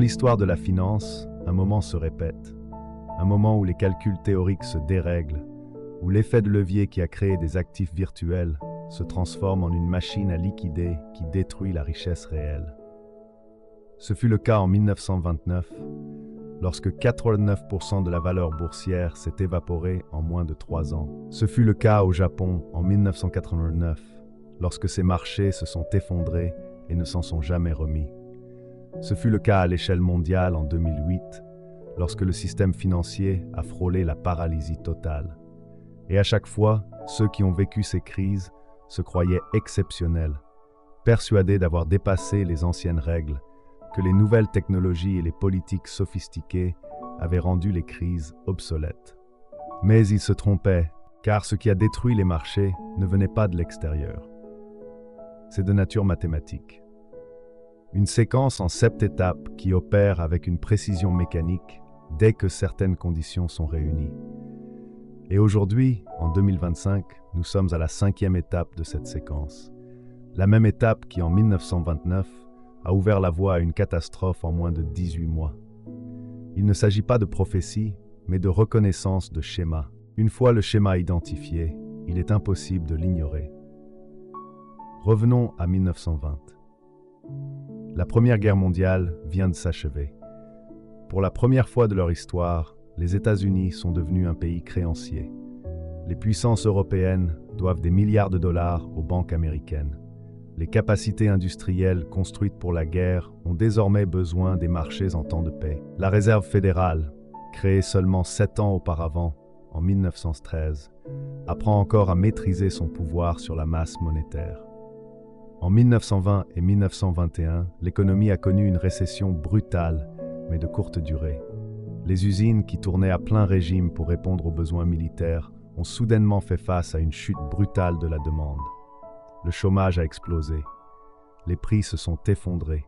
l'histoire de la finance, un moment se répète, un moment où les calculs théoriques se dérèglent, où l'effet de levier qui a créé des actifs virtuels se transforme en une machine à liquider qui détruit la richesse réelle. Ce fut le cas en 1929, lorsque 89% de la valeur boursière s'est évaporée en moins de 3 ans. Ce fut le cas au Japon en 1989, lorsque ces marchés se sont effondrés et ne s'en sont jamais remis. Ce fut le cas à l'échelle mondiale en 2008, lorsque le système financier a frôlé la paralysie totale. Et à chaque fois, ceux qui ont vécu ces crises se croyaient exceptionnels, persuadés d'avoir dépassé les anciennes règles, que les nouvelles technologies et les politiques sophistiquées avaient rendu les crises obsolètes. Mais ils se trompaient, car ce qui a détruit les marchés ne venait pas de l'extérieur. C'est de nature mathématique. Une séquence en 7 étapes qui opère avec une précision mécanique dès que certaines conditions sont réunies. Et aujourd'hui, en 2025, nous sommes à la 5e étape de cette séquence. La même étape qui, en 1929, a ouvert la voie à une catastrophe en moins de 18 mois. Il ne s'agit pas de prophétie, mais de reconnaissance de schéma. Une fois le schéma identifié, il est impossible de l'ignorer. Revenons à 1920. La Première Guerre mondiale vient de s'achever. Pour la première fois de leur histoire, les États-Unis sont devenus un pays créancier. Les puissances européennes doivent des milliards de dollars aux banques américaines. Les capacités industrielles construites pour la guerre ont désormais besoin des marchés en temps de paix. La Réserve fédérale, créée seulement 7 ans auparavant, en 1913, apprend encore à maîtriser son pouvoir sur la masse monétaire. En 1920 et 1921, l'économie a connu une récession brutale, mais de courte durée. Les usines qui tournaient à plein régime pour répondre aux besoins militaires ont soudainement fait face à une chute brutale de la demande. Le chômage a explosé. Les prix se sont effondrés.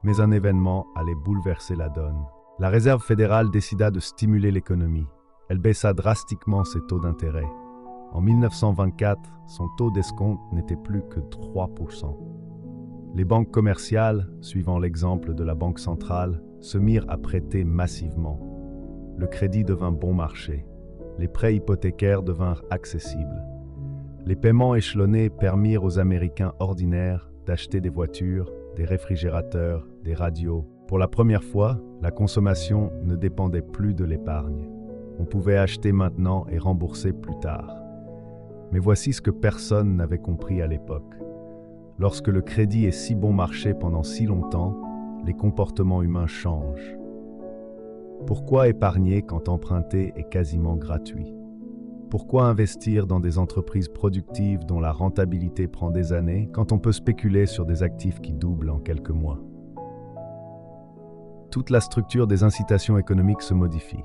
Mais un événement allait bouleverser la donne. La Réserve fédérale décida de stimuler l'économie. Elle baissa drastiquement ses taux d'intérêt. En 1924, son taux d'escompte n'était plus que 3%. Les banques commerciales, suivant l'exemple de la Banque centrale, se mirent à prêter massivement. Le crédit devint bon marché. Les prêts hypothécaires devinrent accessibles. Les paiements échelonnés permirent aux Américains ordinaires d'acheter des voitures, des réfrigérateurs, des radios. Pour la première fois, la consommation ne dépendait plus de l'épargne. On pouvait acheter maintenant et rembourser plus tard. Mais voici ce que personne n'avait compris à l'époque. Lorsque le crédit est si bon marché pendant si longtemps, les comportements humains changent. Pourquoi épargner quand emprunter est quasiment gratuit? Pourquoi investir dans des entreprises productives dont la rentabilité prend des années quand on peut spéculer sur des actifs qui doublent en quelques mois? Toute la structure des incitations économiques se modifie,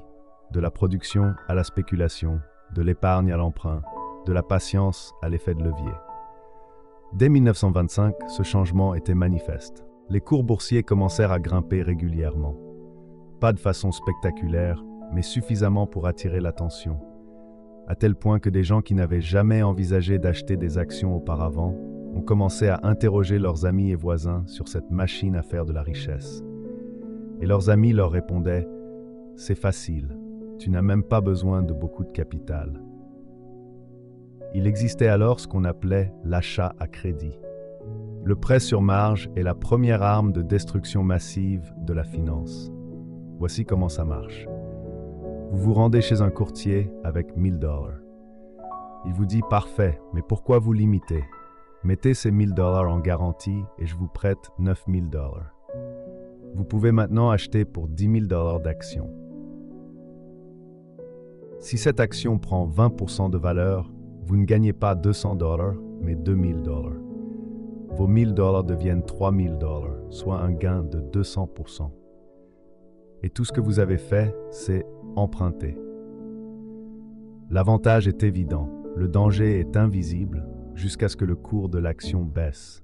de la production à la spéculation, de l'épargne à l'emprunt, de la patience à l'effet de levier. Dès 1925, ce changement était manifeste. Les cours boursiers commencèrent à grimper régulièrement. Pas de façon spectaculaire, mais suffisamment pour attirer l'attention. À tel point que des gens qui n'avaient jamais envisagé d'acheter des actions auparavant ont commencé à interroger leurs amis et voisins sur cette machine à faire de la richesse. Et leurs amis leur répondaient « C'est facile, tu n'as même pas besoin de beaucoup de capital ». Il existait alors ce qu'on appelait l'achat à crédit. Le prêt sur marge est la première arme de destruction massive de la finance. Voici comment ça marche. Vous vous rendez chez un courtier avec 1 000 $. Il vous dit « Parfait, mais pourquoi vous limiter? Mettez ces 1 000 $ en garantie et je vous prête 9 000 $. Vous pouvez maintenant acheter pour 10 000 $ d'actions. Si cette action prend 20% de valeur, vous ne gagnez pas 200 $, mais 2 000 $. Vos 1 000 $ deviennent 3 000 $, soit un gain de 200%. Et tout ce que vous avez fait, c'est emprunter. L'avantage est évident, le danger est invisible jusqu'à ce que le cours de l'action baisse.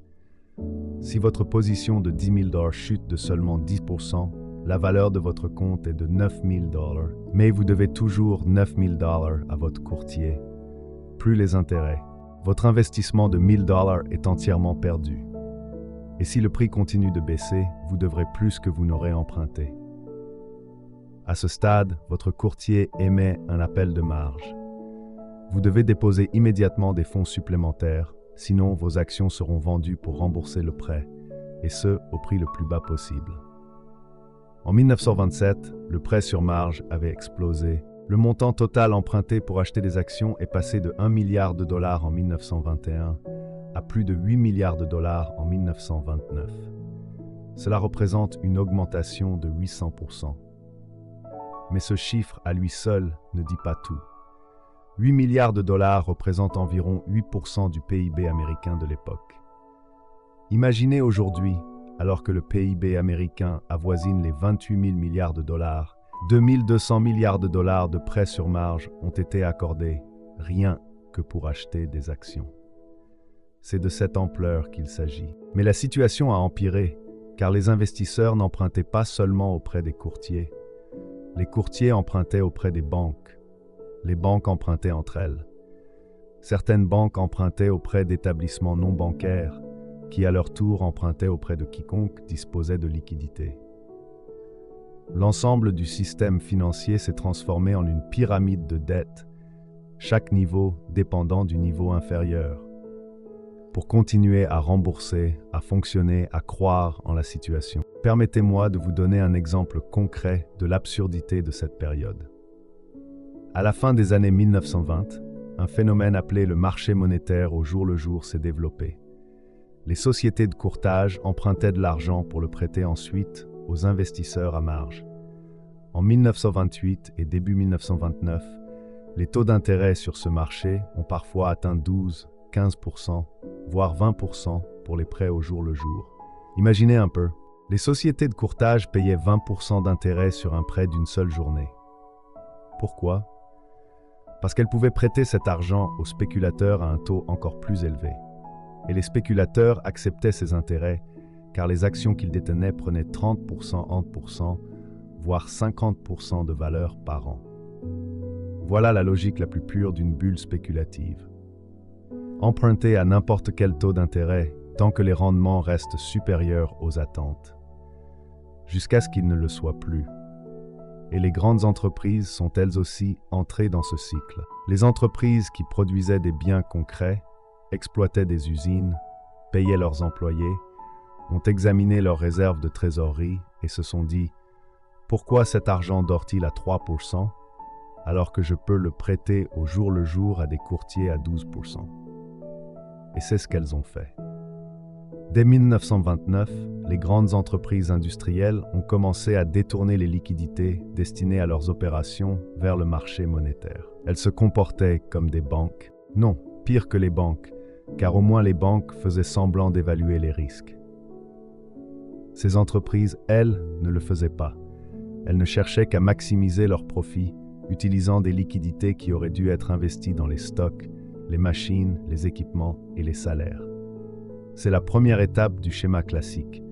Si votre position de 10 000 $ chute de seulement 10%, la valeur de votre compte est de 9 000 $, mais vous devez toujours 9 000 $ à votre courtier, plus les intérêts. Votre investissement de 1 000 $ est entièrement perdu. Et si le prix continue de baisser, vous devrez plus que vous n'aurez emprunté. À ce stade, votre courtier émet un appel de marge. Vous devez déposer immédiatement des fonds supplémentaires, sinon vos actions seront vendues pour rembourser le prêt, et ce, au prix le plus bas possible. En 1927, le prêt sur marge avait explosé. Le montant total emprunté pour acheter des actions est passé de 1 milliard de dollars en 1921 à plus de 8 milliards de dollars en 1929. Cela représente une augmentation de 800%. Mais ce chiffre à lui seul ne dit pas tout. 8 milliards de dollars représentent environ 8% du PIB américain de l'époque. Imaginez aujourd'hui, alors que le PIB américain avoisine les 28 000 milliards de dollars, 2 200 milliards de dollars de prêts sur marge ont été accordés, rien que pour acheter des actions. C'est de cette ampleur qu'il s'agit. Mais la situation a empiré, car les investisseurs n'empruntaient pas seulement auprès des courtiers. Les courtiers empruntaient auprès des banques. Les banques empruntaient entre elles. Certaines banques empruntaient auprès d'établissements non bancaires, qui à leur tour empruntaient auprès de quiconque disposait de liquidités. L'ensemble du système financier s'est transformé en une pyramide de dettes, chaque niveau dépendant du niveau inférieur, pour continuer à rembourser, à fonctionner, à croire en la situation. Permettez-moi de vous donner un exemple concret de l'absurdité de cette période. À la fin des années 1920, un phénomène appelé le marché monétaire au jour le jour s'est développé. Les sociétés de courtage empruntaient de l'argent pour le prêter ensuite aux investisseurs à marge. En 1928 et début 1929, les taux d'intérêt sur ce marché ont parfois atteint 12, 15%, voire 20% pour les prêts au jour le jour. Imaginez un peu, les sociétés de courtage payaient 20% d'intérêt sur un prêt d'une seule journée. Pourquoi? Parce qu'elles pouvaient prêter cet argent aux spéculateurs à un taux encore plus élevé. Et les spéculateurs acceptaient ces intérêts car les actions qu'ils détenaient prenaient 30%, voire 50% de valeur par an. Voilà la logique la plus pure d'une bulle spéculative. Empruntez à n'importe quel taux d'intérêt tant que les rendements restent supérieurs aux attentes, jusqu'à ce qu'ils ne le soient plus. Et les grandes entreprises sont elles aussi entrées dans ce cycle. Les entreprises qui produisaient des biens concrets, exploitaient des usines, payaient leurs employés, ont examiné leurs réserves de trésorerie et se sont dit « Pourquoi cet argent dort-il à 3% alors que je peux le prêter au jour le jour à des courtiers à 12% ?» Et c'est ce qu'elles ont fait. Dès 1929, les grandes entreprises industrielles ont commencé à détourner les liquidités destinées à leurs opérations vers le marché monétaire. Elles se comportaient comme des banques. Non, pire que les banques, car au moins les banques faisaient semblant d'évaluer les risques. Ces entreprises, elles, ne le faisaient pas. Elles ne cherchaient qu'à maximiser leurs profits, utilisant des liquidités qui auraient dû être investies dans les stocks, les machines, les équipements et les salaires. C'est la première étape du schéma classique.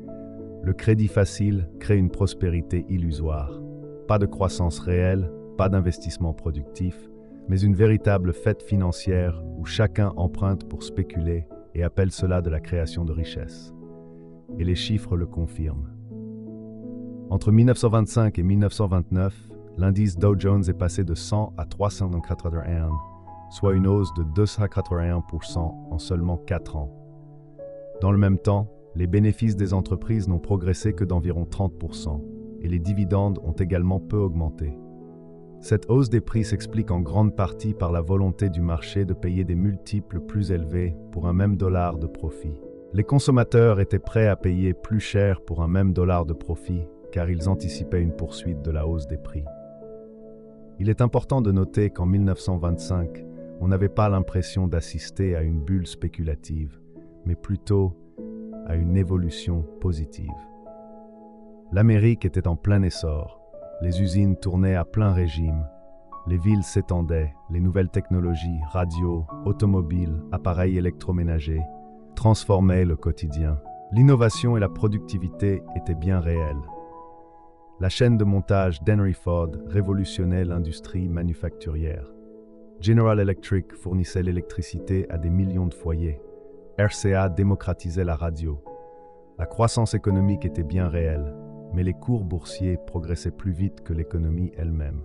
Le crédit facile crée une prospérité illusoire. Pas de croissance réelle, pas d'investissement productif, mais une véritable fête financière où chacun emprunte pour spéculer et appelle cela de la création de richesses. Et les chiffres le confirment. Entre 1925 et 1929, l'indice Dow Jones est passé de 100 à 381, soit une hausse de 281% en seulement 4 ans. Dans le même temps, les bénéfices des entreprises n'ont progressé que d'environ 30% et les dividendes ont également peu augmenté. Cette hausse des prix s'explique en grande partie par la volonté du marché de payer des multiples plus élevés pour un même dollar de profit. Les consommateurs étaient prêts à payer plus cher pour un même dollar de profit car ils anticipaient une poursuite de la hausse des prix. Il est important de noter qu'en 1925, on n'avait pas l'impression d'assister à une bulle spéculative, mais plutôt à une évolution positive. L'Amérique était en plein essor, les usines tournaient à plein régime, les villes s'étendaient, les nouvelles technologies, radios, automobiles, appareils électroménagers, transformaient le quotidien. L'innovation et la productivité étaient bien réelles. La chaîne de montage d'Henry Ford révolutionnait l'industrie manufacturière. General Electric fournissait l'électricité à des millions de foyers. RCA démocratisait la radio. La croissance économique était bien réelle, mais les cours boursiers progressaient plus vite que l'économie elle-même.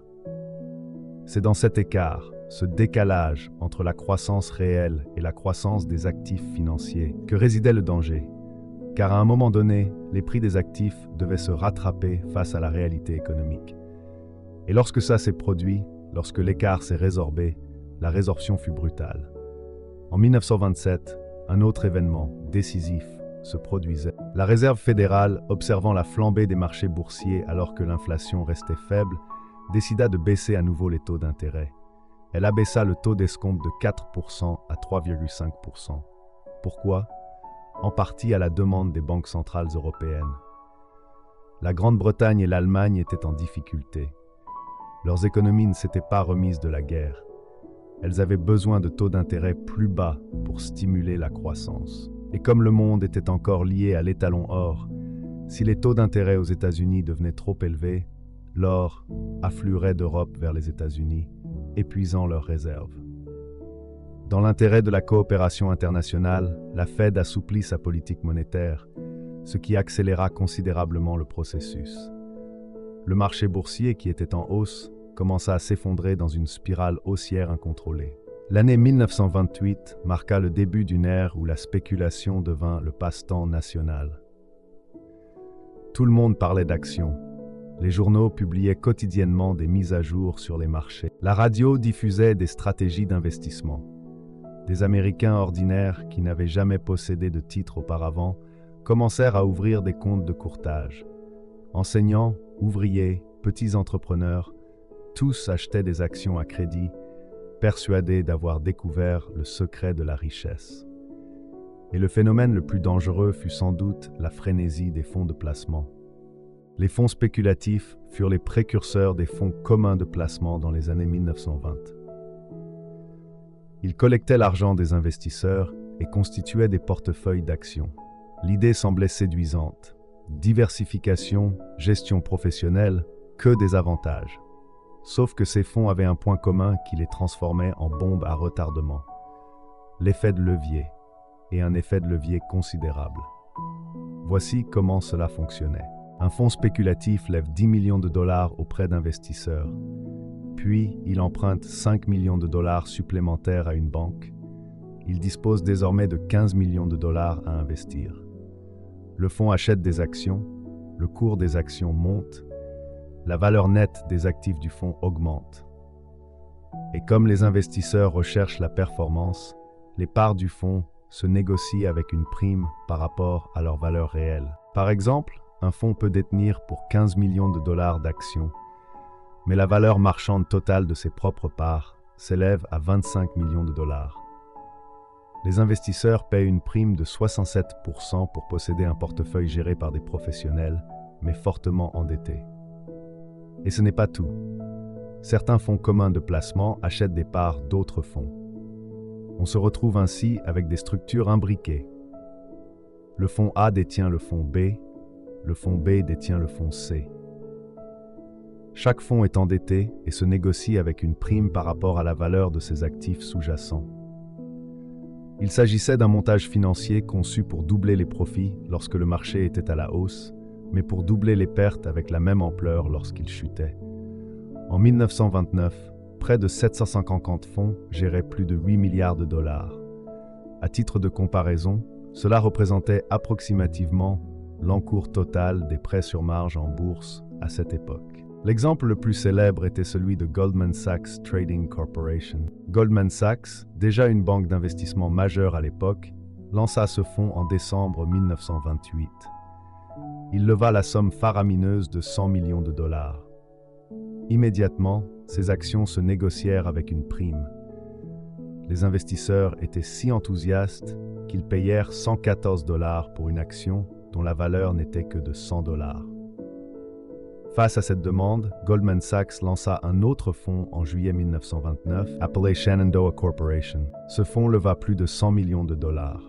C'est dans cet écart, ce décalage entre la croissance réelle et la croissance des actifs financiers, que résidait le danger. Car à un moment donné, les prix des actifs devaient se rattraper face à la réalité économique. Et lorsque ça s'est produit, lorsque l'écart s'est résorbé, la résorption fut brutale. En 1927, un autre événement décisif se produisait. La Réserve fédérale, observant la flambée des marchés boursiers alors que l'inflation restait faible, décida de baisser à nouveau les taux d'intérêt. Elle abaissa le taux d'escompte de 4% à 3,5%. Pourquoi ? En partie à la demande des banques centrales européennes. La Grande-Bretagne et l'Allemagne étaient en difficulté. Leurs économies ne s'étaient pas remises de la guerre. Elles avaient besoin de taux d'intérêt plus bas pour stimuler la croissance. Et comme le monde était encore lié à l'étalon or, si les taux d'intérêt aux États-Unis devenaient trop élevés, l'or affluerait d'Europe vers les États-Unis, épuisant leurs réserves. Dans l'intérêt de la coopération internationale, la Fed assouplit sa politique monétaire, ce qui accéléra considérablement le processus. Le marché boursier, qui était en hausse, commença à s'effondrer dans une spirale haussière incontrôlée. L'année 1928 marqua le début d'une ère où la spéculation devint le passe-temps national. Tout le monde parlait d'action. Les journaux publiaient quotidiennement des mises à jour sur les marchés. La radio diffusait des stratégies d'investissement. Des Américains ordinaires qui n'avaient jamais possédé de titre auparavant commencèrent à ouvrir des comptes de courtage. Enseignants, ouvriers, petits entrepreneurs, tous achetaient des actions à crédit, persuadés d'avoir découvert le secret de la richesse. Et le phénomène le plus dangereux fut sans doute la frénésie des fonds de placement. Les fonds spéculatifs furent les précurseurs des fonds communs de placement dans les années 1920. Ils collectaient l'argent des investisseurs et constituaient des portefeuilles d'actions. L'idée semblait séduisante. Diversification, gestion professionnelle, que des avantages. Sauf que ces fonds avaient un point commun qui les transformait en bombes à retardement. L'effet de levier, et un effet de levier considérable. Voici comment cela fonctionnait. Un fonds spéculatif lève 10 millions de dollars auprès d'investisseurs. Puis, il emprunte 5 millions de dollars supplémentaires à une banque. Il dispose désormais de 15 millions de dollars à investir. Le fonds achète des actions, le cours des actions monte, la valeur nette des actifs du fonds augmente. Et comme les investisseurs recherchent la performance, les parts du fonds se négocient avec une prime par rapport à leur valeur réelle. Par exemple, un fonds peut détenir pour 15 millions de dollars d'actions, mais la valeur marchande totale de ses propres parts s'élève à 25 millions de dollars. Les investisseurs paient une prime de 67% pour posséder un portefeuille géré par des professionnels, mais fortement endettés. Et ce n'est pas tout. Certains fonds communs de placement achètent des parts d'autres fonds. On se retrouve ainsi avec des structures imbriquées. Le fonds A détient le fonds B, le fonds B détient le fonds C. Chaque fonds est endetté et se négocie avec une prime par rapport à la valeur de ses actifs sous-jacents. Il s'agissait d'un montage financier conçu pour doubler les profits lorsque le marché était à la hausse, mais pour doubler les pertes avec la même ampleur lorsqu'il chutait. En 1929, près de 750 fonds géraient plus de 8 milliards de dollars. À titre de comparaison, cela représentait approximativement l'encours total des prêts sur marge en bourse à cette époque. L'exemple le plus célèbre était celui de Goldman Sachs Trading Corporation. Goldman Sachs, déjà une banque d'investissement majeure à l'époque, lança ce fonds en décembre 1928. Il leva la somme faramineuse de 100 millions de dollars. Immédiatement, ces actions se négocièrent avec une prime. Les investisseurs étaient si enthousiastes qu'ils payèrent 114 dollars pour une action dont la valeur n'était que de 100 dollars. Face à cette demande, Goldman Sachs lança un autre fonds en juillet 1929, appelé Shenandoah Corporation. Ce fonds leva plus de 100 millions de dollars.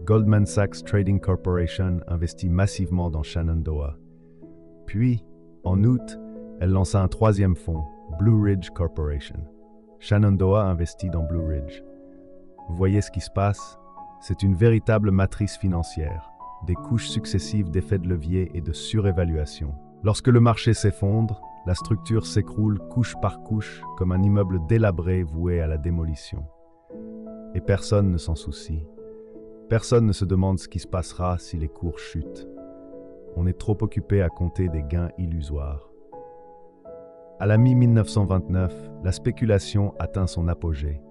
Goldman Sachs Trading Corporation investit massivement dans Shenandoah. Puis, en août, elle lança un troisième fonds, Blue Ridge Corporation. Shenandoah investit dans Blue Ridge. Vous voyez ce qui se passe? C'est une véritable matrice financière. des couches successives d'effets de levier et de surévaluation. Lorsque le marché s'effondre, la structure s'écroule couche par couche comme un immeuble délabré voué à la démolition. Et personne ne s'en soucie. Personne ne se demande ce qui se passera si les cours chutent. On est trop occupé à compter des gains illusoires. À la mi-1929, la spéculation atteint son apogée.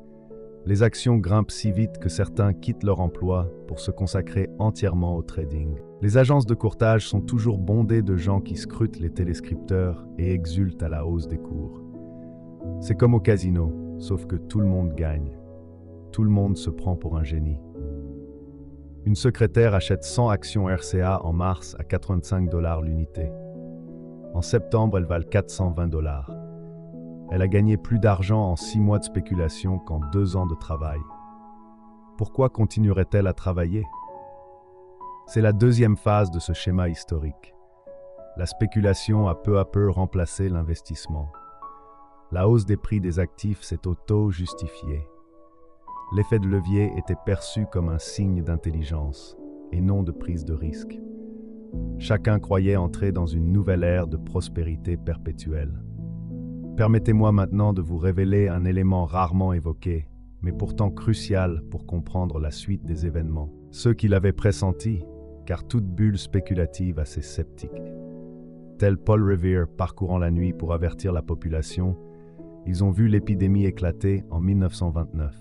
Les actions grimpent si vite que certains quittent leur emploi pour se consacrer entièrement au trading. Les agences de courtage sont toujours bondées de gens qui scrutent les téléscripteurs et exultent à la hausse des cours. C'est comme au casino, sauf que tout le monde gagne. Tout le monde se prend pour un génie. Une secrétaire achète 100 actions RCA en mars à 85 $ l'unité. En septembre, elles valent 420 $. Elle a gagné plus d'argent en 6 mois de spéculation qu'en 2 ans de travail. Pourquoi continuerait-elle à travailler? C'est la deuxième phase de ce schéma historique. La spéculation a peu à peu remplacé l'investissement. La hausse des prix des actifs s'est auto-justifiée. L'effet de levier était perçu comme un signe d'intelligence et non de prise de risque. Chacun croyait entrer dans une nouvelle ère de prospérité perpétuelle. Permettez-moi maintenant de vous révéler un élément rarement évoqué, mais pourtant crucial pour comprendre la suite des événements. Ceux qui l'avaient pressenti, car toute bulle spéculative a ses sceptiques. Tel Paul Revere parcourant la nuit pour avertir la population, ils ont vu l'épidémie éclater en 1929.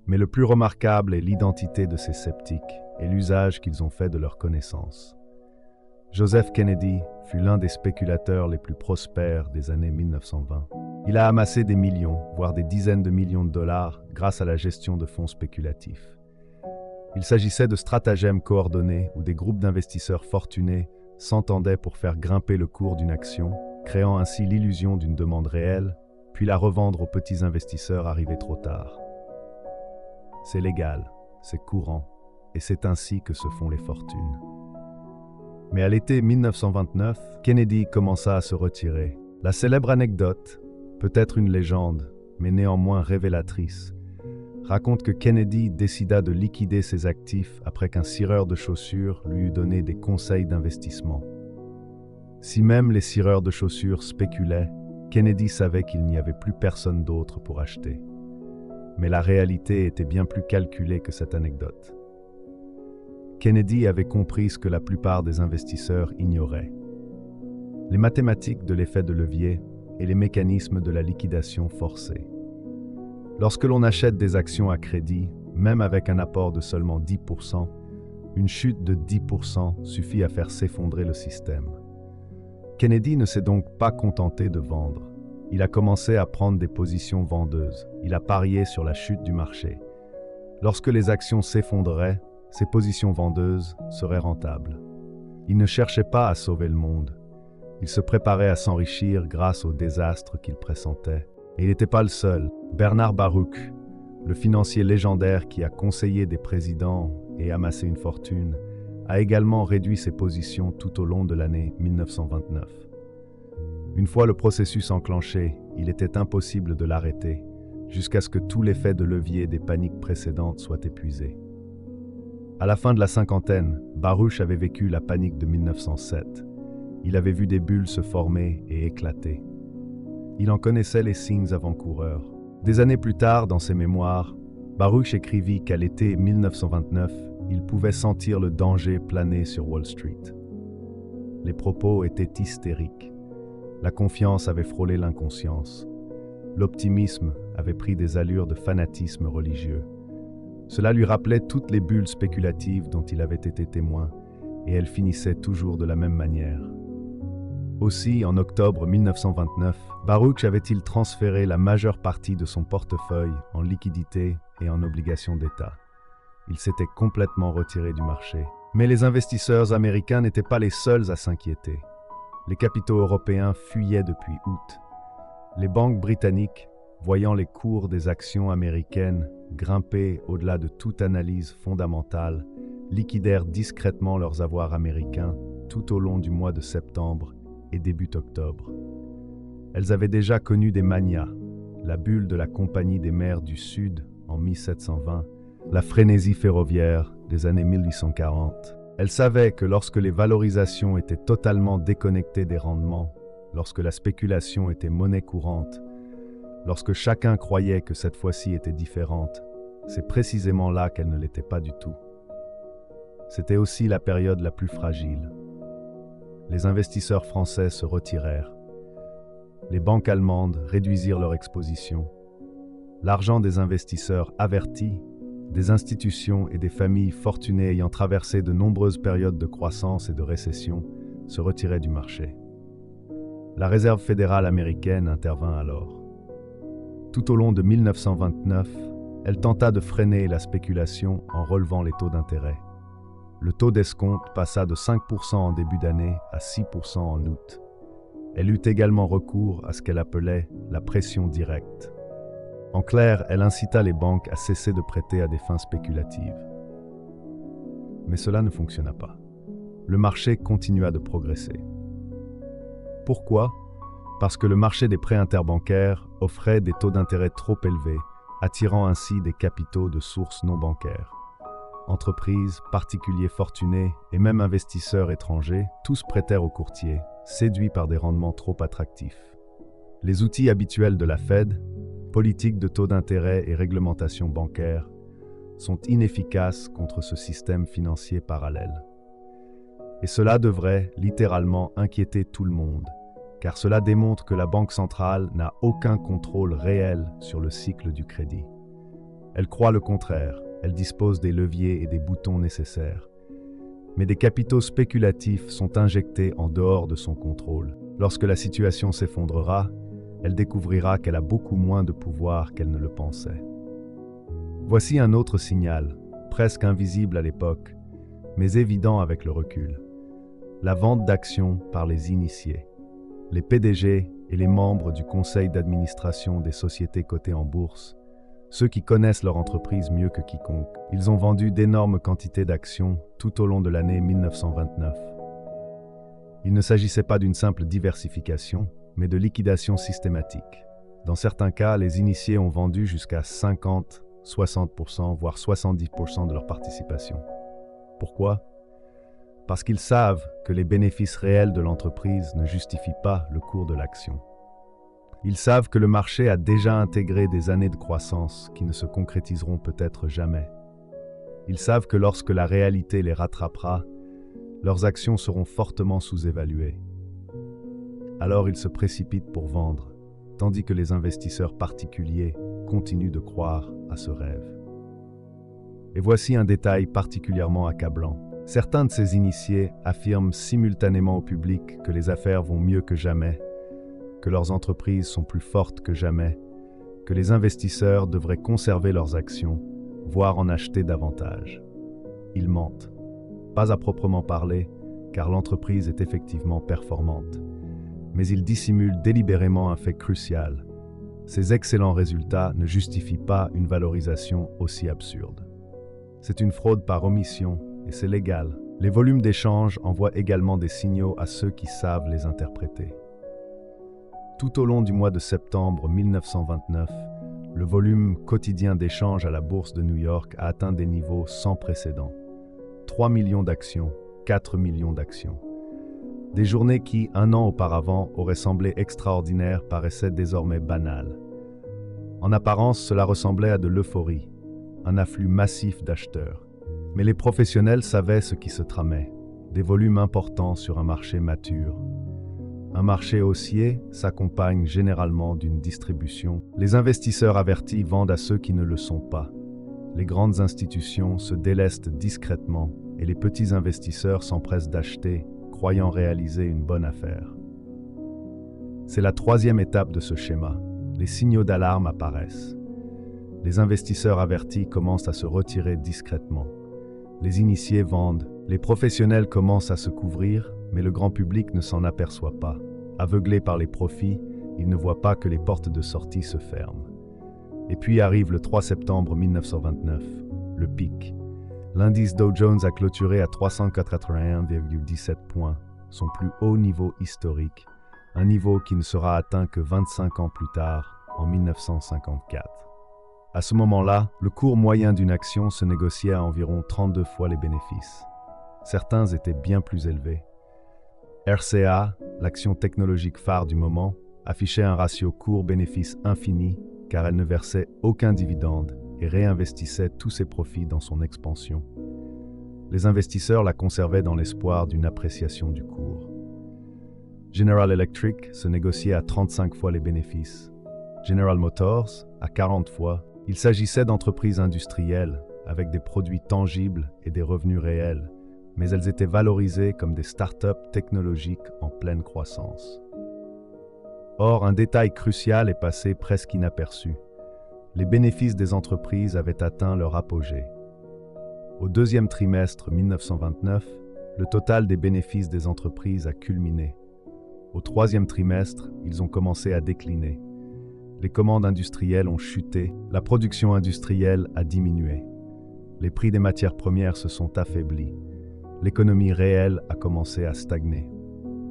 Mais le plus remarquable est l'identité de ces sceptiques et l'usage qu'ils ont fait de leurs connaissances. Joseph Kennedy fut l'un des spéculateurs les plus prospères des années 1920. Il a amassé des millions, voire des dizaines de millions de dollars grâce à la gestion de fonds spéculatifs. Il s'agissait de stratagèmes coordonnés où des groupes d'investisseurs fortunés s'entendaient pour faire grimper le cours d'une action, créant ainsi l'illusion d'une demande réelle, puis la revendre aux petits investisseurs arrivés trop tard. C'est légal, c'est courant, et c'est ainsi que se font les fortunes. Mais à l'été 1929, Kennedy commença à se retirer. La célèbre anecdote, peut-être une légende, mais néanmoins révélatrice, raconte que Kennedy décida de liquider ses actifs après qu'un cireur de chaussures lui eut donné des conseils d'investissement. Si même les cireurs de chaussures spéculaient, Kennedy savait qu'il n'y avait plus personne d'autre pour acheter. Mais la réalité était bien plus calculée que cette anecdote. Kennedy avait compris ce que la plupart des investisseurs ignoraient. Les mathématiques de l'effet de levier et les mécanismes de la liquidation forcée. Lorsque l'on achète des actions à crédit, même avec un apport de seulement 10%, une chute de 10% suffit à faire s'effondrer le système. Kennedy ne s'est donc pas contenté de vendre. Il a commencé à prendre des positions vendeuses. Il a parié sur la chute du marché. Lorsque les actions s'effondreraient, ses positions vendeuses seraient rentables. Il ne cherchait pas à sauver le monde. Il se préparait à s'enrichir grâce au désastre qu'il pressentait. Et il n'était pas le seul. Bernard Baruch, le financier légendaire qui a conseillé des présidents et amassé une fortune, a également réduit ses positions tout au long de l'année 1929. Une fois le processus enclenché, il était impossible de l'arrêter, jusqu'à ce que tout l'effet de levier des paniques précédentes soit épuisé. À la fin de la cinquantaine, Baruch avait vécu la panique de 1907. Il avait vu des bulles se former et éclater. Il en connaissait les signes avant-coureurs. Des années plus tard, dans ses mémoires, Baruch écrivit qu'à l'été 1929, il pouvait sentir le danger planer sur Wall Street. Les propos étaient hystériques. La confiance avait frôlé l'inconscience. L'optimisme avait pris des allures de fanatisme religieux. Cela lui rappelait toutes les bulles spéculatives dont il avait été témoin, et elles finissaient toujours de la même manière. Aussi, en octobre 1929, Baruch avait-il transféré la majeure partie de son portefeuille en liquidités et en obligations d'État. Il s'était complètement retiré du marché. Mais les investisseurs américains n'étaient pas les seuls à s'inquiéter. Les capitaux européens fuyaient depuis août. Les banques britanniques, voyant les cours des actions américaines grimper au-delà de toute analyse fondamentale, liquidèrent discrètement leurs avoirs américains tout au long du mois de septembre et début octobre. Elles avaient déjà connu des manias, la bulle de la Compagnie des mers du Sud en 1720, la frénésie ferroviaire des années 1840. Elle savait que lorsque les valorisations étaient totalement déconnectées des rendements, lorsque la spéculation était monnaie courante, lorsque chacun croyait que cette fois-ci était différente, c'est précisément là qu'elle ne l'était pas du tout. C'était aussi la période la plus fragile. Les investisseurs français se retirèrent. Les banques allemandes réduisirent leur exposition. L'argent des investisseurs avertis, des institutions et des familles fortunées ayant traversé de nombreuses périodes de croissance et de récession se retiraient du marché. La Réserve fédérale américaine intervint alors. Tout au long de 1929, elle tenta de freiner la spéculation en relevant les taux d'intérêt. Le taux d'escompte passa de 5% en début d'année à 6% en août. Elle eut également recours à ce qu'elle appelait la pression directe. En clair, elle incita les banques à cesser de prêter à des fins spéculatives. Mais cela ne fonctionna pas. Le marché continua de progresser. Pourquoi ? Parce que le marché des prêts interbancaires offrait des taux d'intérêt trop élevés, attirant ainsi des capitaux de sources non bancaires. Entreprises, particuliers fortunés et même investisseurs étrangers, tous prêtèrent aux courtiers, séduits par des rendements trop attractifs. Les outils habituels de la Fed, politique de taux d'intérêt et réglementation bancaire, sont inefficaces contre ce système financier parallèle. Et cela devrait littéralement inquiéter tout le monde, car cela démontre que la Banque centrale n'a aucun contrôle réel sur le cycle du crédit. Elle croit le contraire, elle dispose des leviers et des boutons nécessaires. Mais des capitaux spéculatifs sont injectés en dehors de son contrôle. Lorsque la situation s'effondrera, elle découvrira qu'elle a beaucoup moins de pouvoir qu'elle ne le pensait. Voici un autre signal, presque invisible à l'époque, mais évident avec le recul. La vente d'actions par les initiés. Les PDG et les membres du conseil d'administration des sociétés cotées en bourse, ceux qui connaissent leur entreprise mieux que quiconque, ils ont vendu d'énormes quantités d'actions tout au long de l'année 1929. Il ne s'agissait pas d'une simple diversification, mais de liquidation systématique. Dans certains cas, les initiés ont vendu jusqu'à 50, 60%, voire 70% de leur participation. Pourquoi ? Parce qu'ils savent que les bénéfices réels de l'entreprise ne justifient pas le cours de l'action. Ils savent que le marché a déjà intégré des années de croissance qui ne se concrétiseront peut-être jamais. Ils savent que lorsque la réalité les rattrapera, leurs actions seront fortement sous-évaluées. Alors ils se précipitent pour vendre, tandis que les investisseurs particuliers continuent de croire à ce rêve. Et voici un détail particulièrement accablant. Certains de ces initiés affirment simultanément au public que les affaires vont mieux que jamais, que leurs entreprises sont plus fortes que jamais, que les investisseurs devraient conserver leurs actions, voire en acheter davantage. Ils mentent. Pas à proprement parler, car l'entreprise est effectivement performante. Mais ils dissimulent délibérément un fait crucial. Ces excellents résultats ne justifient pas une valorisation aussi absurde. C'est une fraude par omission, et c'est légal. Les volumes d'échange envoient également des signaux à ceux qui savent les interpréter. Tout au long du mois de septembre 1929, le volume quotidien d'échange à la bourse de New York a atteint des niveaux sans précédent. 3 millions d'actions, 4 millions d'actions. Des journées qui, un an auparavant, auraient semblé extraordinaires paraissaient désormais banales. En apparence, cela ressemblait à de l'euphorie, un afflux massif d'acheteurs. Mais les professionnels savaient ce qui se tramait, des volumes importants sur un marché mature. Un marché haussier s'accompagne généralement d'une distribution. Les investisseurs avertis vendent à ceux qui ne le sont pas. Les grandes institutions se délestent discrètement et les petits investisseurs s'empressent d'acheter, croyant réaliser une bonne affaire. C'est la troisième étape de ce schéma. Les signaux d'alarme apparaissent. Les investisseurs avertis commencent à se retirer discrètement. Les initiés vendent. Les professionnels commencent à se couvrir, mais le grand public ne s'en aperçoit pas. Aveuglé par les profits, il ne voit pas que les portes de sortie se ferment. Et puis arrive le 3 septembre 1929, le pic. L'indice Dow Jones a clôturé à 381,17 points, son plus haut niveau historique, un niveau qui ne sera atteint que 25 ans plus tard, en 1954. À ce moment-là, le cours moyen d'une action se négociait à environ 32 fois les bénéfices. Certains étaient bien plus élevés. RCA, l'action technologique phare du moment, affichait un ratio cours-bénéfice infini car elle ne versait aucun dividende et réinvestissait tous ses profits dans son expansion. Les investisseurs la conservaient dans l'espoir d'une appréciation du cours. General Electric se négociait à 35 fois les bénéfices. General Motors à 40 fois. Il s'agissait d'entreprises industrielles avec des produits tangibles et des revenus réels, mais elles étaient valorisées comme des start-up technologiques en pleine croissance. Or, un détail crucial est passé presque inaperçu. Les bénéfices des entreprises avaient atteint leur apogée. Au deuxième trimestre 1929, le total des bénéfices des entreprises a culminé. Au troisième trimestre, ils ont commencé à décliner. Les commandes industrielles ont chuté, la production industrielle a diminué. Les prix des matières premières se sont affaiblis. L'économie réelle a commencé à stagner.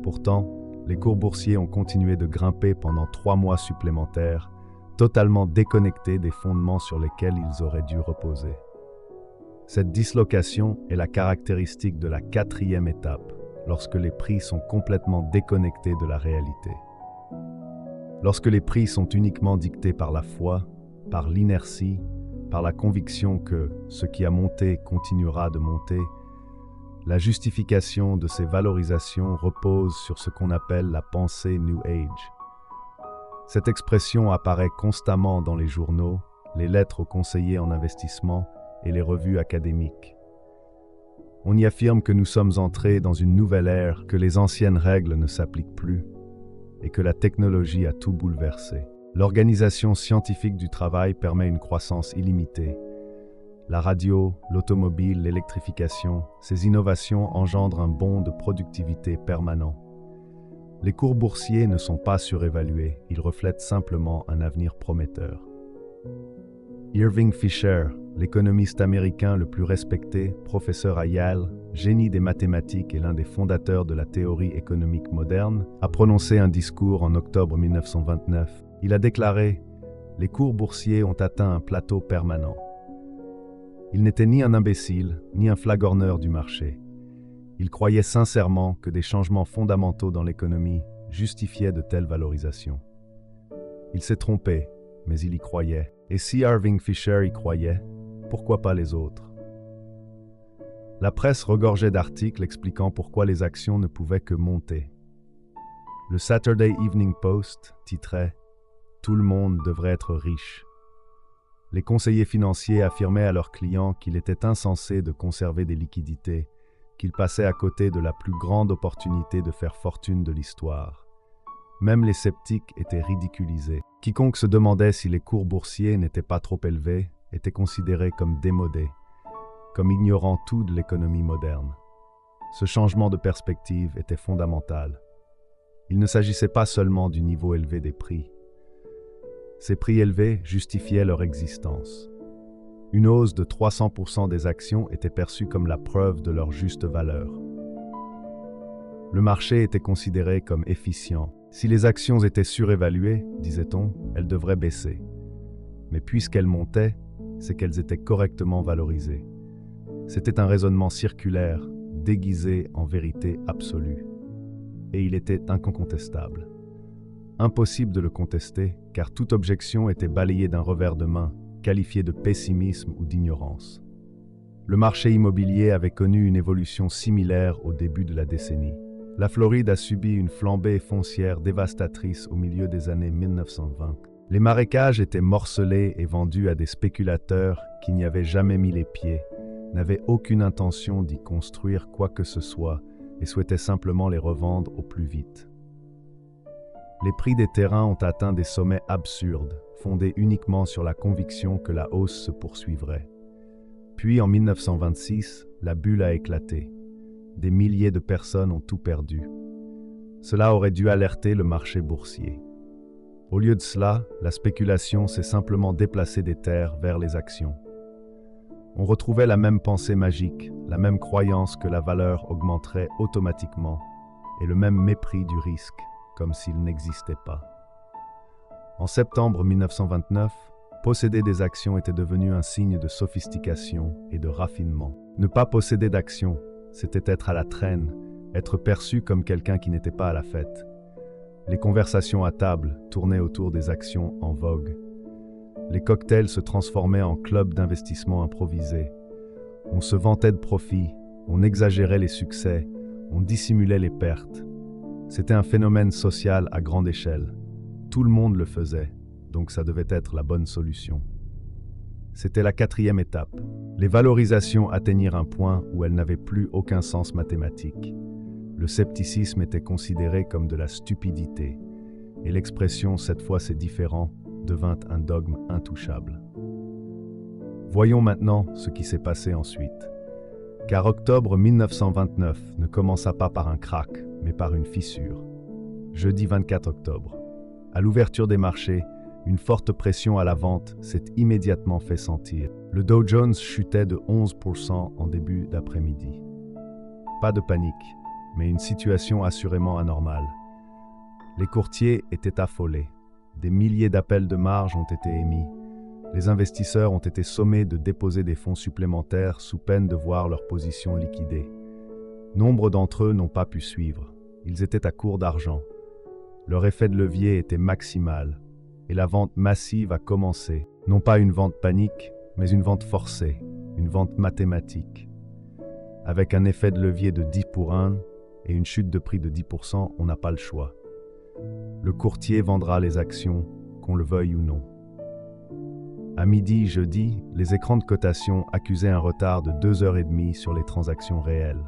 Pourtant, les cours boursiers ont continué de grimper pendant 3 mois supplémentaires, totalement déconnectés des fondements sur lesquels ils auraient dû reposer. Cette dislocation est la caractéristique de la 4e étape, lorsque les prix sont complètement déconnectés de la réalité. Lorsque les prix sont uniquement dictés par la foi, par l'inertie, par la conviction que ce qui a monté continuera de monter, la justification de ces valorisations repose sur ce qu'on appelle la pensée New Age. Cette expression apparaît constamment dans les journaux, les lettres aux conseillers en investissement et les revues académiques. On y affirme que nous sommes entrés dans une nouvelle ère, que les anciennes règles ne s'appliquent plus et que la technologie a tout bouleversé. L'organisation scientifique du travail permet une croissance illimitée. La radio, l'automobile, l'électrification, ces innovations engendrent un bond de productivité permanent. Les cours boursiers ne sont pas surévalués, ils reflètent simplement un avenir prometteur. Irving Fisher, l'économiste américain le plus respecté, professeur à Yale, génie des mathématiques et l'un des fondateurs de la théorie économique moderne, a prononcé un discours en octobre 1929. Il a déclaré « Les cours boursiers ont atteint un plateau permanent ». Il n'était ni un imbécile, ni un flagorneur du marché. Il croyait sincèrement que des changements fondamentaux dans l'économie justifiaient de telles valorisations. Il s'est trompé, mais il y croyait. Et si Irving Fisher y croyait, pourquoi pas les autres? La presse regorgeait d'articles expliquant pourquoi les actions ne pouvaient que monter. Le Saturday Evening Post titrait « Tout le monde devrait être riche ». Les conseillers financiers affirmaient à leurs clients qu'il était insensé de conserver des liquidités, qu'ils passaient à côté de la plus grande opportunité de faire fortune de l'histoire. Même les sceptiques étaient ridiculisés. Quiconque se demandait si les cours boursiers n'étaient pas trop élevés était considéré comme démodé, comme ignorant tout de l'économie moderne. Ce changement de perspective était fondamental. Il ne s'agissait pas seulement du niveau élevé des prix. Ces prix élevés justifiaient leur existence. Une hausse de 300% des actions était perçue comme la preuve de leur juste valeur. Le marché était considéré comme efficient. Si les actions étaient surévaluées, disait-on, elles devraient baisser. Mais puisqu'elles montaient, c'est qu'elles étaient correctement valorisées. C'était un raisonnement circulaire, déguisé en vérité absolue. Et il était incontestable. Impossible de le contester, car toute objection était balayée d'un revers de main, qualifiée de pessimisme ou d'ignorance. Le marché immobilier avait connu une évolution similaire au début de la décennie. La Floride a subi une flambée foncière dévastatrice au milieu des années 1920. Les marécages étaient morcelés et vendus à des spéculateurs qui n'y avaient jamais mis les pieds, n'avaient aucune intention d'y construire quoi que ce soit et souhaitaient simplement les revendre au plus vite. Les prix des terrains ont atteint des sommets absurdes, fondés uniquement sur la conviction que la hausse se poursuivrait. Puis en 1926, la bulle a éclaté. Des milliers de personnes ont tout perdu. Cela aurait dû alerter le marché boursier. Au lieu de cela, la spéculation s'est simplement déplacée des terres vers les actions. On retrouvait la même pensée magique, la même croyance que la valeur augmenterait automatiquement, et le même mépris du risque, comme s'il n'existait pas. En septembre 1929, Posséder des actions était devenu un signe de sophistication et de raffinement. Ne pas posséder d'actions, c'était être à la traîne, être perçu comme quelqu'un qui n'était pas à la fête. Les conversations à table tournaient autour des actions en vogue. Les cocktails se transformaient en clubs d'investissement improvisés. On se vantait de profits, on exagérait les succès, on dissimulait les pertes. C'était un phénomène social à grande échelle. Tout le monde le faisait, donc ça devait être la bonne solution. C'était la 4e étape. Les valorisations atteignirent un point où elles n'avaient plus aucun sens mathématique. Le scepticisme était considéré comme de la stupidité, et l'expression « cette fois c'est différent » devint un dogme intouchable. Voyons maintenant ce qui s'est passé ensuite. Car octobre 1929 ne commença pas par un krach, mais par une fissure. Jeudi 24 octobre. À l'ouverture des marchés, une forte pression à la vente s'est immédiatement fait sentir. Le Dow Jones chutait de 11% en début d'après-midi. Pas de panique, mais une situation assurément anormale. Les courtiers étaient affolés. Des milliers d'appels de marge ont été émis. Les investisseurs ont été sommés de déposer des fonds supplémentaires sous peine de voir leur position liquidée. Nombre d'entre eux n'ont pas pu suivre. Ils étaient à court d'argent. Leur effet de levier était maximal. Et la vente massive a commencé. Non pas une vente panique, mais une vente forcée, une vente mathématique. Avec un effet de levier de 10 pour 1 et une chute de prix de 10%, on n'a pas le choix. Le courtier vendra les actions, qu'on le veuille ou non. À midi jeudi, les écrans de cotation accusaient un retard de 2h30 sur les transactions réelles.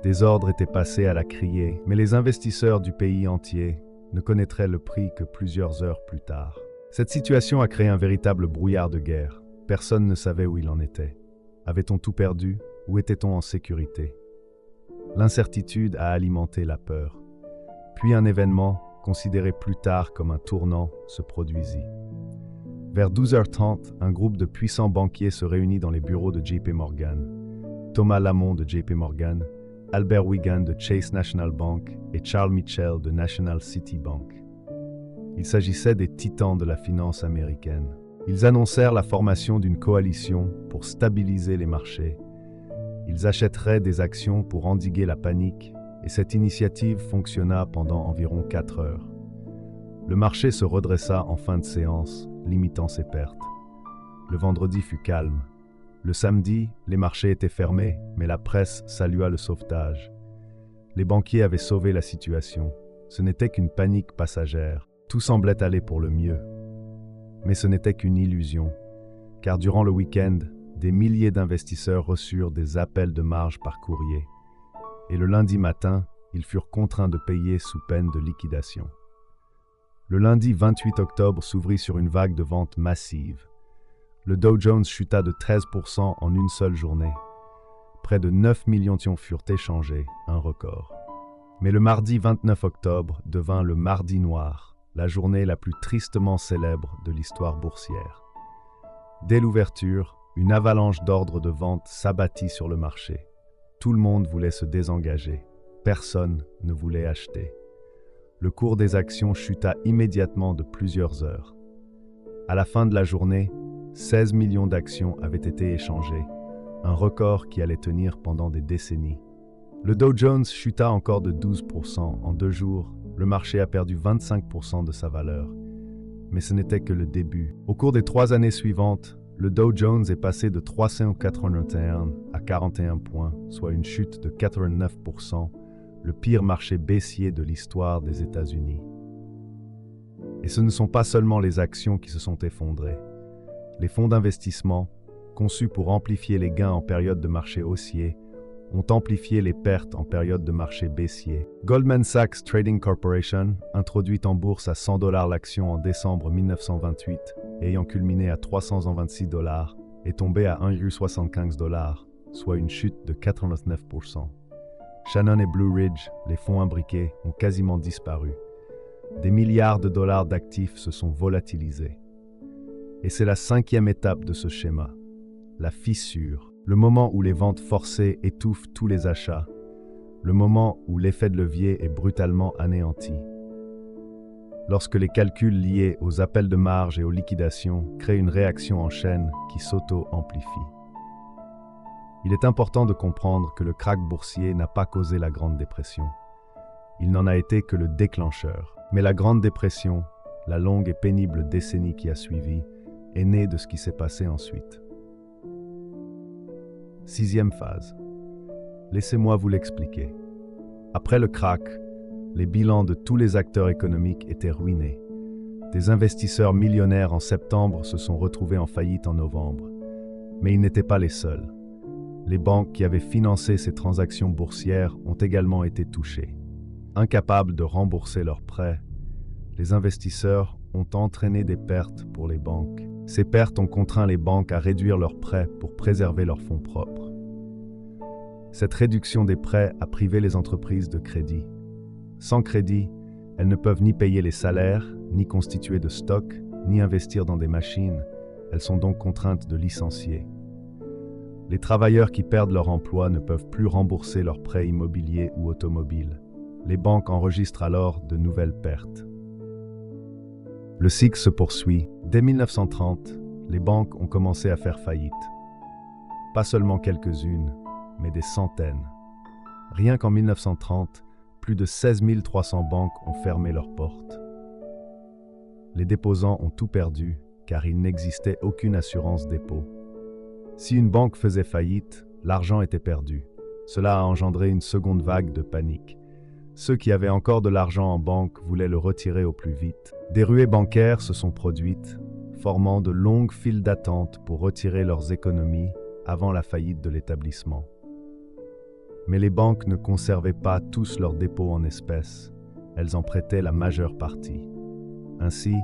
Des ordres étaient passés à la criée, mais les investisseurs du pays entier ne connaîtraient le prix que plusieurs heures plus tard. Cette situation a créé un véritable brouillard de guerre. Personne ne savait où il en était. Avait-on tout perdu ou était-on en sécurité? L'incertitude a alimenté la peur. Puis un événement, considéré plus tard comme un tournant, se produisit. Vers 12h30, un groupe de puissants banquiers se réunit dans les bureaux de JP Morgan. Thomas Lamont de JP Morgan, Albert Wigan de Chase National Bank et Charles Mitchell de National City Bank. Il s'agissait des titans de la finance américaine. Ils annoncèrent la formation d'une coalition pour stabiliser les marchés. Ils achèteraient des actions pour endiguer la panique et cette initiative fonctionna pendant environ 4 heures. Le marché se redressa en fin de séance, limitant ses pertes. Le vendredi fut calme. Le samedi, les marchés étaient fermés, mais la presse salua le sauvetage. Les banquiers avaient sauvé la situation. Ce n'était qu'une panique passagère. Tout semblait aller pour le mieux. Mais ce n'était qu'une illusion, car durant le week-end, des milliers d'investisseurs reçurent des appels de marge par courrier. Et le lundi matin, ils furent contraints de payer sous peine de liquidation. Le lundi 28 octobre s'ouvrit sur une vague de ventes massive. Le Dow Jones chuta de 13% en une seule journée. Près de 9 millions d'actions furent échangées, un record. Mais le mardi 29 octobre devint le mardi noir, la journée la plus tristement célèbre de l'histoire boursière. Dès l'ouverture, une avalanche d'ordres de vente s'abattit sur le marché. Tout le monde voulait se désengager. Personne ne voulait acheter. Le cours des actions chuta immédiatement de plusieurs heures. À la fin de la journée, 16 millions d'actions avaient été échangées, un record qui allait tenir pendant des décennies. Le Dow Jones chuta encore de 12%. En 2 jours, le marché a perdu 25% de sa valeur. Mais ce n'était que le début. Au cours des 3 années suivantes, le Dow Jones est passé de 381 à 41 points, soit une chute de 89%, le pire marché baissier de l'histoire des États-Unis. Et ce ne sont pas seulement les actions qui se sont effondrées. Les fonds d'investissement, conçus pour amplifier les gains en période de marché haussier, ont amplifié les pertes en période de marché baissier. Goldman Sachs Trading Corporation, introduite en bourse à $100 l'action en décembre 1928 et ayant culminé à $326, est tombée à $1,75, soit une chute de 89%. Shannon et Blue Ridge, les fonds imbriqués, ont quasiment disparu. Des milliards de dollars d'actifs se sont volatilisés. Et c'est la 5e étape de ce schéma, la fissure, le moment où les ventes forcées étouffent tous les achats, le moment où l'effet de levier est brutalement anéanti. lorsque les calculs liés aux appels de marge et aux liquidations créent une réaction en chaîne qui s'auto-amplifie. Il est important de comprendre que le krach boursier n'a pas causé la Grande Dépression. Il n'en a été que le déclencheur. Mais la Grande Dépression, la longue et pénible décennie qui a suivi, est née de ce qui s'est passé ensuite. Sixième phase. Laissez-moi vous l'expliquer. Après le krach, les bilans de tous les acteurs économiques étaient ruinés. Des investisseurs millionnaires en septembre se sont retrouvés en faillite en novembre. Mais ils n'étaient pas les seuls. Les banques qui avaient financé ces transactions boursières ont également été touchées. Incapables de rembourser leurs prêts, les investisseurs ont entraîné des pertes pour les banques. Ces pertes ont contraint les banques à réduire leurs prêts pour préserver leurs fonds propres. Cette réduction des prêts a privé les entreprises de crédit. Sans crédit, elles ne peuvent ni payer les salaires, ni constituer de stock, ni investir dans des machines. Elles sont donc contraintes de licencier. Les travailleurs qui perdent leur emploi ne peuvent plus rembourser leurs prêts immobiliers ou automobiles. Les banques enregistrent alors de nouvelles pertes. Le cycle se poursuit. Dès 1930, les banques ont commencé à faire faillite. Pas seulement quelques-unes, mais des centaines. Rien qu'en 1930, plus de 16 300 banques ont fermé leurs portes. Les déposants ont tout perdu, car il n'existait aucune assurance dépôt. Si une banque faisait faillite, l'argent était perdu. Cela a engendré une seconde vague de panique. Ceux qui avaient encore de l'argent en banque voulaient le retirer au plus vite. Des ruées bancaires se sont produites, formant de longues files d'attente pour retirer leurs économies avant la faillite de l'établissement. Mais les banques ne conservaient pas tous leurs dépôts en espèces, elles en prêtaient la majeure partie. Ainsi,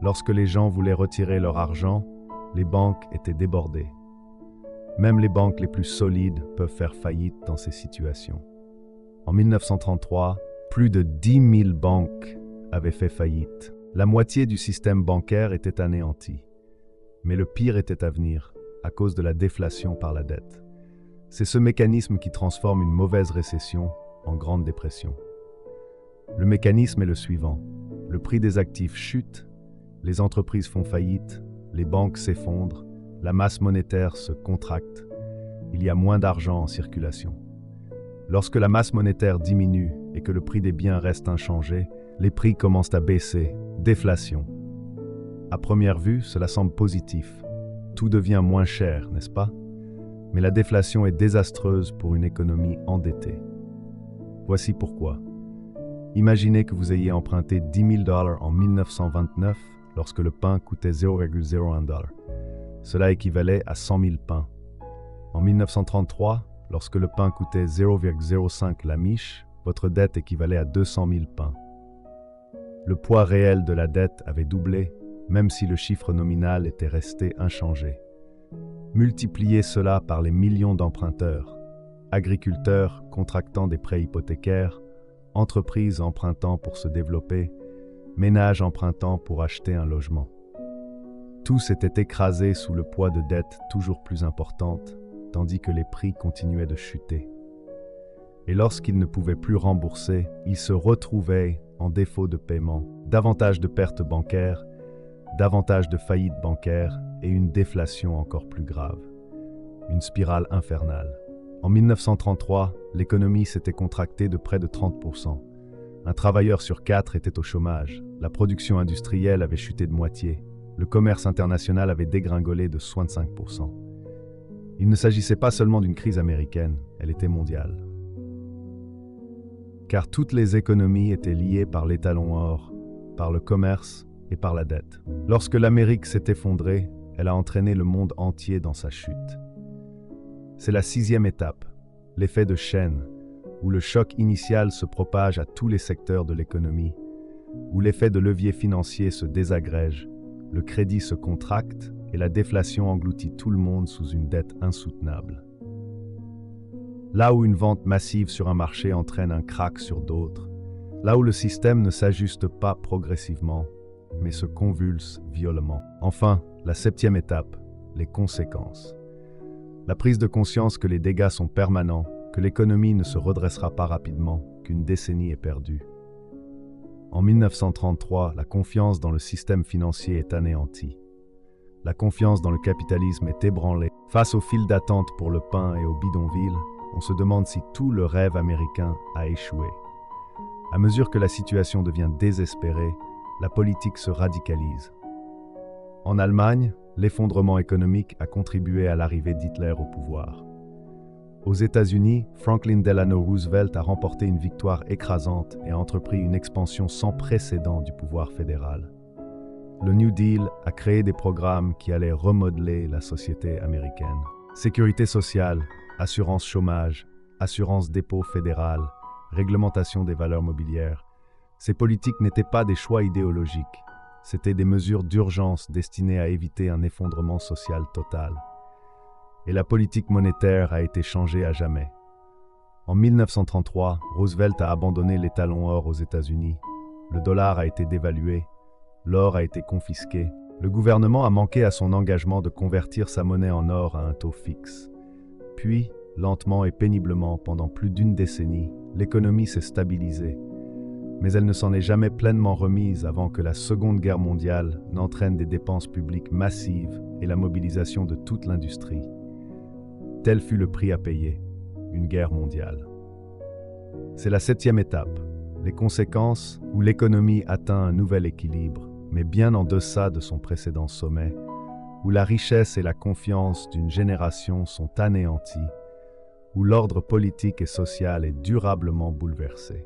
lorsque les gens voulaient retirer leur argent, les banques étaient débordées. Même les banques les plus solides peuvent faire faillite dans ces situations. En 1933, plus de 10 000 banques avaient fait faillite. La moitié du système bancaire était anéanti. Mais le pire était à venir, à cause de la déflation par la dette. C'est ce mécanisme qui transforme une mauvaise récession en grande dépression. Le mécanisme est le suivant. Le prix des actifs chute, les entreprises font faillite, les banques s'effondrent, la masse monétaire se contracte, il y a moins d'argent en circulation. Lorsque la masse monétaire diminue et que le prix des biens reste inchangé, les prix commencent à baisser, déflation. À première vue, cela semble positif. Tout devient moins cher, n'est-ce pas? Mais la déflation est désastreuse pour une économie endettée. Voici pourquoi. Imaginez que vous ayez emprunté $10 000 en 1929 lorsque le pain coûtait 0,01 $. Cela équivalait à 100 000 pains. En 1933, lorsque le pain coûtait 0,05 la miche, votre dette équivalait à 200 000 pains. Le poids réel de la dette avait doublé, même si le chiffre nominal était resté inchangé. Multipliez cela par les millions d'emprunteurs, agriculteurs contractant des prêts hypothécaires, entreprises empruntant pour se développer, ménages empruntant pour acheter un logement. Tous étaient écrasés sous le poids de dettes toujours plus importantes, tandis que les prix continuaient de chuter. Et lorsqu'ils ne pouvaient plus rembourser, ils se retrouvaient en défaut de paiement, davantage de pertes bancaires, davantage de faillites bancaires et une déflation encore plus grave. Une spirale infernale. En 1933, l'économie s'était contractée de près de 30%. Un travailleur sur 4 était au chômage. La production industrielle avait chuté de moitié. Le commerce international avait dégringolé de 65%. Il ne s'agissait pas seulement d'une crise américaine, elle était mondiale. Car toutes les économies étaient liées par l'étalon or, par le commerce et par la dette. Lorsque l'Amérique s'est effondrée, elle a entraîné le monde entier dans sa chute. C'est la 6e étape, l'effet de chaîne, où le choc initial se propage à tous les secteurs de l'économie, où l'effet de levier financier se désagrège, le crédit se contracte et la déflation engloutit tout le monde sous une dette insoutenable. Là où une vente massive sur un marché entraîne un krach sur d'autres, là où le système ne s'ajuste pas progressivement, mais se convulse violemment. Enfin, la 7e étape, les conséquences. La prise de conscience que les dégâts sont permanents, que l'économie ne se redressera pas rapidement, qu'une décennie est perdue. En 1933, la confiance dans le système financier est anéantie. La confiance dans le capitalisme est ébranlée. Face aux files d'attente pour le pain et aux bidonvilles, on se demande si tout le rêve américain a échoué. À mesure que la situation devient désespérée, la politique se radicalise. En Allemagne, l'effondrement économique a contribué à l'arrivée d'Hitler au pouvoir. Aux États-Unis, Franklin Delano Roosevelt a remporté une victoire écrasante et a entrepris une expansion sans précédent du pouvoir fédéral. Le New Deal a créé des programmes qui allaient remodeler la société américaine. Sécurité sociale, assurance chômage, assurance dépôt fédéral, réglementation des valeurs mobilières. Ces politiques n'étaient pas des choix idéologiques, c'étaient des mesures d'urgence destinées à éviter un effondrement social total. Et la politique monétaire a été changée à jamais. En 1933, Roosevelt a abandonné les talons or aux États-Unis. Le dollar a été dévalué, l'or a été confisqué. Le gouvernement a manqué à son engagement de convertir sa monnaie en or à un taux fixe. Puis, lentement et péniblement, pendant plus d'une décennie, l'économie s'est stabilisée. Mais elle ne s'en est jamais pleinement remise avant que la Seconde Guerre mondiale n'entraîne des dépenses publiques massives et la mobilisation de toute l'industrie. Tel fut le prix à payer, une guerre mondiale. C'est la 7e étape, les conséquences où l'économie atteint un nouvel équilibre, mais bien en deçà de son précédent sommet, où la richesse et la confiance d'une génération sont anéanties, où l'ordre politique et social est durablement bouleversé.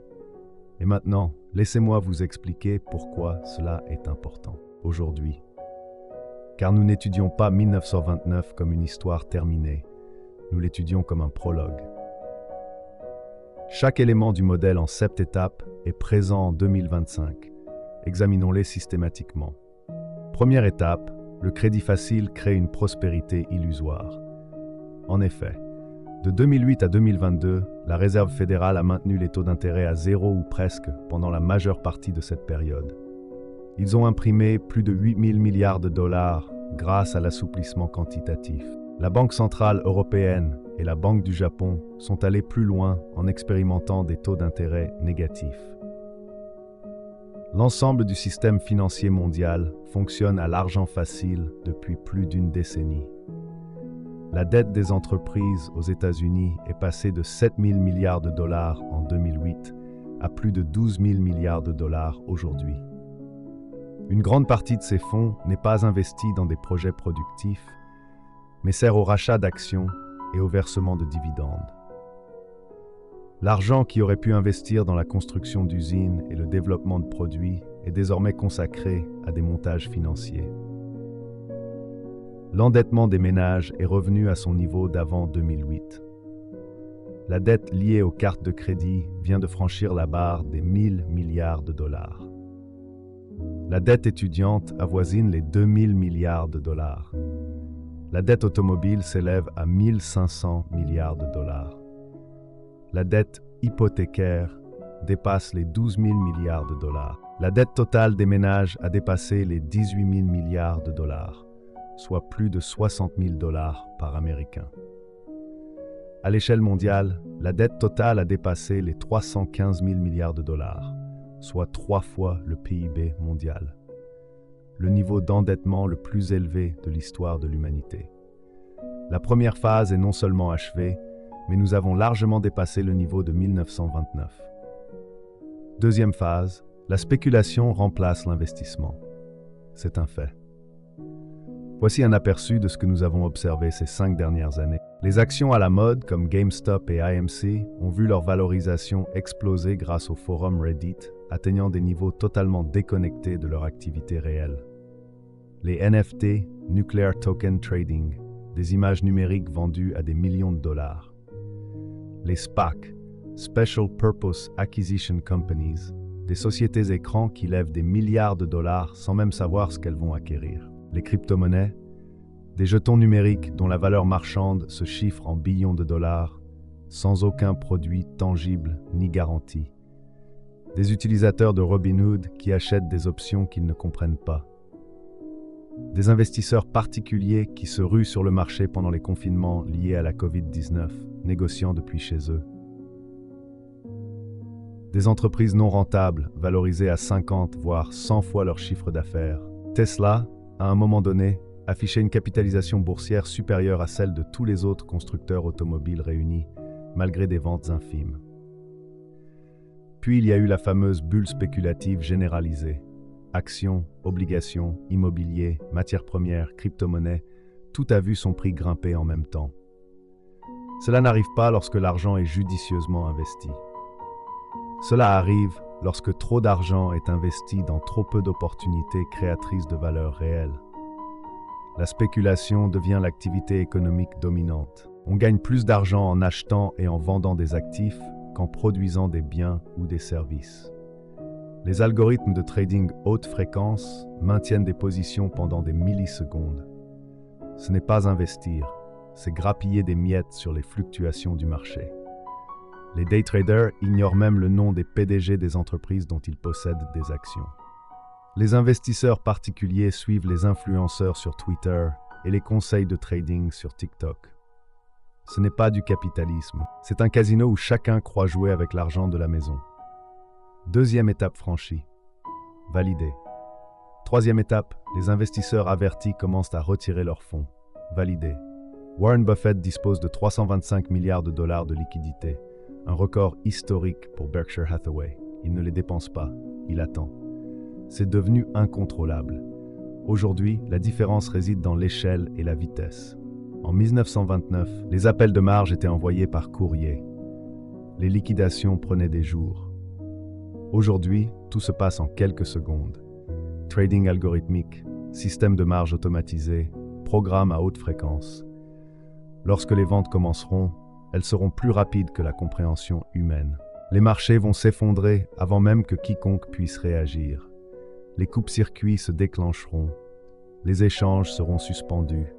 Et maintenant, laissez-moi vous expliquer pourquoi cela est important aujourd'hui. Car nous n'étudions pas 1929 comme une histoire terminée, nous l'étudions comme un prologue. Chaque élément du modèle en 7 étapes est présent en 2025. Examinons-les systématiquement. Première étape, le crédit facile crée une prospérité illusoire. En effet, de 2008 à 2022, la Réserve fédérale a maintenu les taux d'intérêt à zéro ou presque pendant la majeure partie de cette période. Ils ont imprimé plus de 8 000 milliards de dollars grâce à l'assouplissement quantitatif. La Banque centrale européenne et la Banque du Japon sont allées plus loin en expérimentant des taux d'intérêt négatifs. L'ensemble du système financier mondial fonctionne à l'argent facile depuis plus d'une décennie. La dette des entreprises aux États-Unis est passée de 7 000 milliards de dollars en 2008 à plus de 12 000 milliards de dollars aujourd'hui. Une grande partie de ces fonds n'est pas investie dans des projets productifs, mais sert au rachat d'actions et au versement de dividendes. L'argent qui aurait pu investir dans la construction d'usines et le développement de produits est désormais consacré à des montages financiers. L'endettement des ménages est revenu à son niveau d'avant 2008. La dette liée aux cartes de crédit vient de franchir la barre des 1 000 milliards de dollars. La dette étudiante avoisine les 2 000 milliards de dollars. La dette automobile s'élève à 1 500 milliards de dollars. La dette hypothécaire dépasse les 12 000 milliards de dollars. La dette totale des ménages a dépassé les 18 000 milliards de dollars, soit plus de 60 000 dollars par Américain. À l'échelle mondiale, la dette totale a dépassé les 315 000 milliards de dollars, soit 3 fois le PIB mondial. Le niveau d'endettement le plus élevé de l'histoire de l'humanité. La première phase est non seulement achevée, mais nous avons largement dépassé le niveau de 1929. Deuxième phase, la spéculation remplace l'investissement. C'est un fait. Voici un aperçu de ce que nous avons observé ces 5 dernières années. Les actions à la mode comme GameStop et IMC ont vu leur valorisation exploser grâce au forum Reddit, atteignant des niveaux totalement déconnectés de leur activité réelle. Les NFT, Nuclear Token Trading, des images numériques vendues à des millions de dollars. Les SPAC, Special Purpose Acquisition Companies, des sociétés écrans qui lèvent des milliards de dollars sans même savoir ce qu'elles vont acquérir. Les crypto-monnaies, des jetons numériques dont la valeur marchande se chiffre en billions de dollars, sans aucun produit tangible ni garanti. Des utilisateurs de Robinhood qui achètent des options qu'ils ne comprennent pas. Des investisseurs particuliers qui se ruent sur le marché pendant les confinements liés à la Covid-19, négociant depuis chez eux. Des entreprises non rentables, valorisées à 50 voire 100 fois leur chiffre d'affaires. Tesla, à un moment donné, affichait une capitalisation boursière supérieure à celle de tous les autres constructeurs automobiles réunis, malgré des ventes infimes. Puis il y a eu la fameuse bulle spéculative généralisée. Actions, obligations, immobilier, matières premières, crypto-monnaies, tout a vu son prix grimper en même temps. Cela n'arrive pas lorsque l'argent est judicieusement investi. Cela arrive lorsque trop d'argent est investi dans trop peu d'opportunités créatrices de valeur réelle. La spéculation devient l'activité économique dominante. On gagne plus d'argent en achetant et en vendant des actifs qu'en produisant des biens ou des services. Les algorithmes de trading haute fréquence maintiennent des positions pendant des millisecondes. Ce n'est pas investir, c'est grappiller des miettes sur les fluctuations du marché. Les day traders ignorent même le nom des PDG des entreprises dont ils possèdent des actions. Les investisseurs particuliers suivent les influenceurs sur Twitter et les conseils de trading sur TikTok. Ce n'est pas du capitalisme, c'est un casino où chacun croit jouer avec l'argent de la maison. Deuxième étape franchie. Validé. Troisième étape, les investisseurs avertis commencent à retirer leurs fonds. Validé. Warren Buffett dispose de 325 milliards de dollars de liquidités, un record historique pour Berkshire Hathaway. Il ne les dépense pas, il attend. C'est devenu incontrôlable. Aujourd'hui, la différence réside dans l'échelle et la vitesse. En 1929, les appels de marge étaient envoyés par courrier. Les liquidations prenaient des jours. Aujourd'hui, tout se passe en quelques secondes. Trading algorithmique, système de marge automatisé, programme à haute fréquence. Lorsque les ventes commenceront, elles seront plus rapides que la compréhension humaine. Les marchés vont s'effondrer avant même que quiconque puisse réagir. Les coupes-circuits se déclencheront. Les échanges seront suspendus.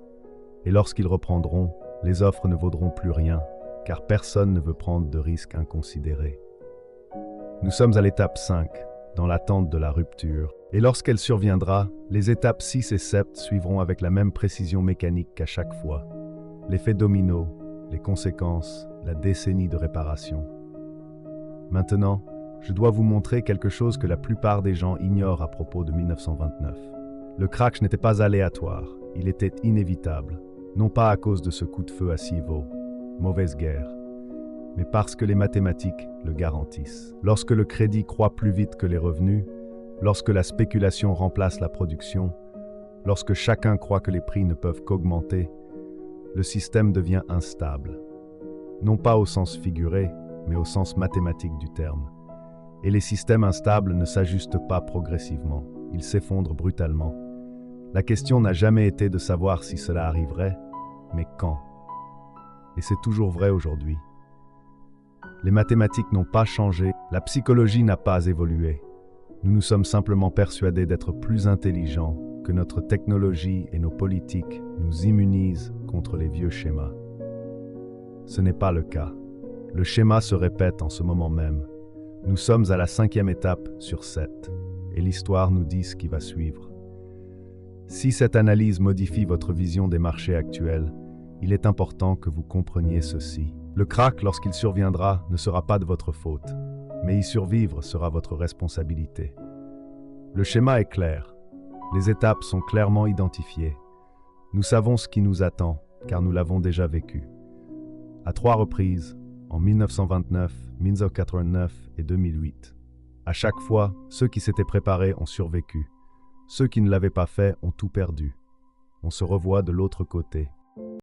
Et lorsqu'ils reprendront, les offres ne vaudront plus rien, car personne ne veut prendre de risques inconsidérés. Nous sommes à l'étape 5, dans l'attente de la rupture. Et lorsqu'elle surviendra, les étapes 6 et 7 suivront avec la même précision mécanique qu'à chaque fois. L'effet domino, les conséquences, la décennie de réparation. Maintenant, je dois vous montrer quelque chose que la plupart des gens ignorent à propos de 1929. Le crash n'était pas aléatoire, il était inévitable, non pas à cause de ce coup de feu à Civaux, mauvaise guerre, mais parce que les mathématiques le garantissent. Lorsque le crédit croît plus vite que les revenus, lorsque la spéculation remplace la production, lorsque chacun croit que les prix ne peuvent qu'augmenter, le système devient instable. Non pas au sens figuré, mais au sens mathématique du terme. Et les systèmes instables ne s'ajustent pas progressivement, ils s'effondrent brutalement. La question n'a jamais été de savoir si cela arriverait, mais quand. Et c'est toujours vrai aujourd'hui. Les mathématiques n'ont pas changé, la psychologie n'a pas évolué. Nous nous sommes simplement persuadés d'être plus intelligents, que notre technologie et nos politiques nous immunisent contre les vieux schémas. Ce n'est pas le cas. Le schéma se répète en ce moment même. Nous sommes à la 5e étape sur 7, et l'histoire nous dit ce qui va suivre. Si cette analyse modifie votre vision des marchés actuels, il est important que vous compreniez ceci. Le krach, lorsqu'il surviendra, ne sera pas de votre faute, mais y survivre sera votre responsabilité. Le schéma est clair. Les étapes sont clairement identifiées. Nous savons ce qui nous attend, car nous l'avons déjà vécu. À 3 reprises, en 1929, 1989 et 2008. À chaque fois, ceux qui s'étaient préparés ont survécu. Ceux qui ne l'avaient pas fait ont tout perdu. On se revoit de l'autre côté.